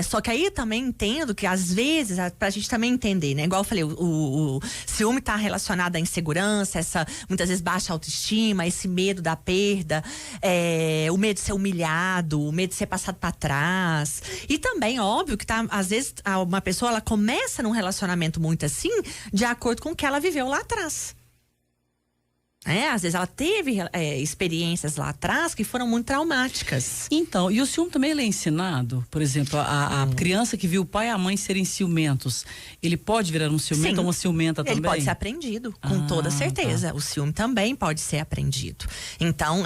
Só que aí eu também entendo que às vezes, pra gente também entender, né? Igual eu falei, o ciúme tá relacionado à insegurança, essa muitas vezes baixa autoestima, esse medo da perda, o medo de ser humilhado, o medo de ser passado para trás. E também, óbvio, que às vezes uma pessoa ela começa num relacionamento muito assim, de acordo com o que ela viveu lá atrás. Às vezes ela teve experiências lá atrás que foram muito traumáticas. Então, e o ciúme também ele é ensinado? Por exemplo, a criança que viu o pai e a mãe serem ciumentos, ele pode virar um ciumento ou uma ciumenta também? Ele pode ser aprendido, com toda certeza. Tá. O ciúme também pode ser aprendido. Então,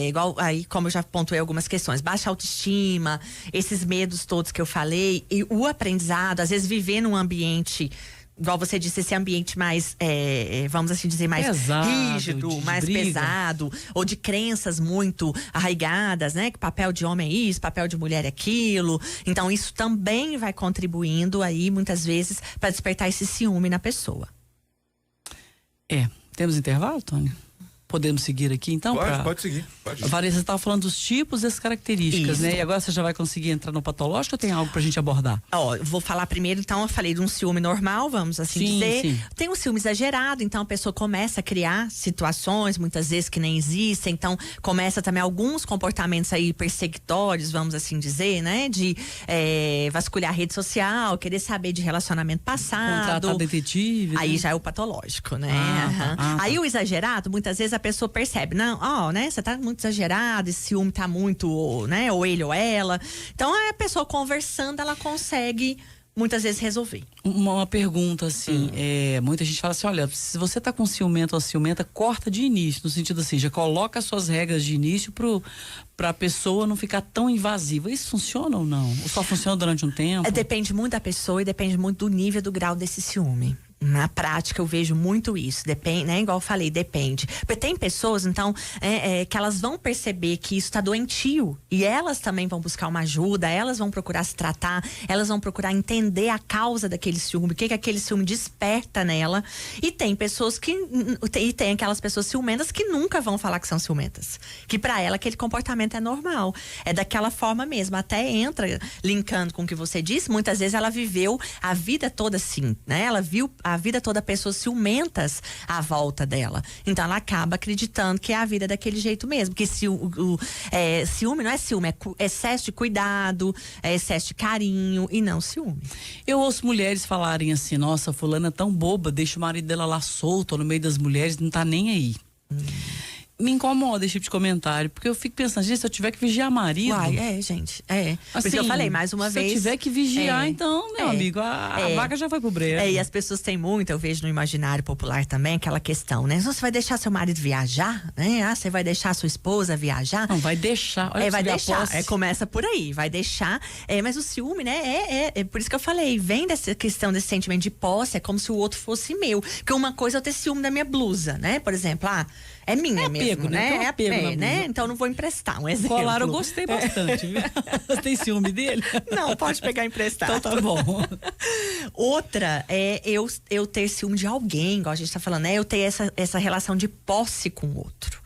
igual aí, como eu já pontuei algumas questões, baixa autoestima, esses medos todos que eu falei, e o aprendizado, às vezes viver num ambiente, igual você disse, esse ambiente mais, vamos assim dizer, mais pesado, rígido, mais pesado, ou de crenças muito arraigadas, né? Que papel de homem é isso, papel de mulher é aquilo. Então, isso também vai contribuindo aí, muitas vezes, para despertar esse ciúme na pessoa. Temos intervalo, Tony? Podemos seguir aqui, então? Pode seguir. Pode. Vanessa, você estava falando dos tipos e as características, né? E agora você já vai conseguir entrar no patológico ou tem algo pra gente abordar? Vou falar primeiro, então, eu falei de um ciúme normal, vamos assim dizer. Sim. Tem um ciúme exagerado, então a pessoa começa a criar situações, muitas vezes que nem existem, então começa também alguns comportamentos aí perseguitórios, vamos assim dizer, né? De vasculhar a rede social, querer saber de relacionamento passado. Contratar detetive. Aí né? já é o patológico, né? Aí o exagerado, muitas vezes a pessoa percebe, não, né, você tá muito exagerado, esse ciúme tá muito, né, ou ele ou ela. Então, a pessoa conversando, ela consegue muitas vezes resolver. Uma pergunta assim, muita gente fala assim, olha, se você tá com ciumento ou ciumenta, corta de início, no sentido assim, já coloca as suas regras de início pra pessoa não ficar tão invasiva. Isso funciona ou não? Ou só funciona durante um tempo? Depende muito da pessoa e depende muito do nível, do grau desse ciúme. Na prática, eu vejo muito isso. Depende, né? Igual eu falei, depende. Porque tem pessoas, então, que elas vão perceber que isso tá doentio. E elas também vão buscar uma ajuda, elas vão procurar se tratar, elas vão procurar entender a causa daquele ciúme, o que aquele ciúme desperta nela. E tem pessoas tem aquelas pessoas ciumentas que nunca vão falar que são ciumentas. Que pra ela aquele comportamento é normal. É daquela forma mesmo. Até entra, linkando com o que você disse, muitas vezes ela viveu a vida toda assim, né? Ela viu a vida toda pessoas ciumentas à volta dela. Então ela acaba acreditando que é a vida daquele jeito mesmo. Que ciúme não é ciúme, é excesso de cuidado, é excesso de carinho e não ciúme. Eu ouço mulheres falarem assim, nossa, fulana é tão boba, deixa o marido dela lá solto no meio das mulheres, não tá nem aí. Me incomoda esse tipo de comentário, porque eu fico pensando, gente, se eu tiver que vigiar marido... gente, Assim, por isso que eu falei, mais uma vez... Se eu tiver que vigiar, então, meu amigo, a vaca já foi pro brejo. E as pessoas têm muito, eu vejo no imaginário popular também, aquela questão, né? Você vai deixar seu marido viajar, né? Você vai deixar sua esposa viajar? Não, vai deixar. Olha, vai deixar, começa por aí, vai deixar. Mas o ciúme, né? É por isso que eu falei, vem dessa questão desse sentimento de posse, é como se o outro fosse meu. Porque uma coisa é eu ter ciúme da minha blusa, né? Por exemplo, é minha mesmo. Apego, né? É apego, né? Então eu não vou emprestar, um exemplo. Colar eu gostei bastante, viu? Você tem ciúme dele? Não, pode pegar emprestado. Então tá bom. Outra é eu ter ciúme de alguém, igual a gente tá falando, né? Eu ter essa relação de posse com o outro.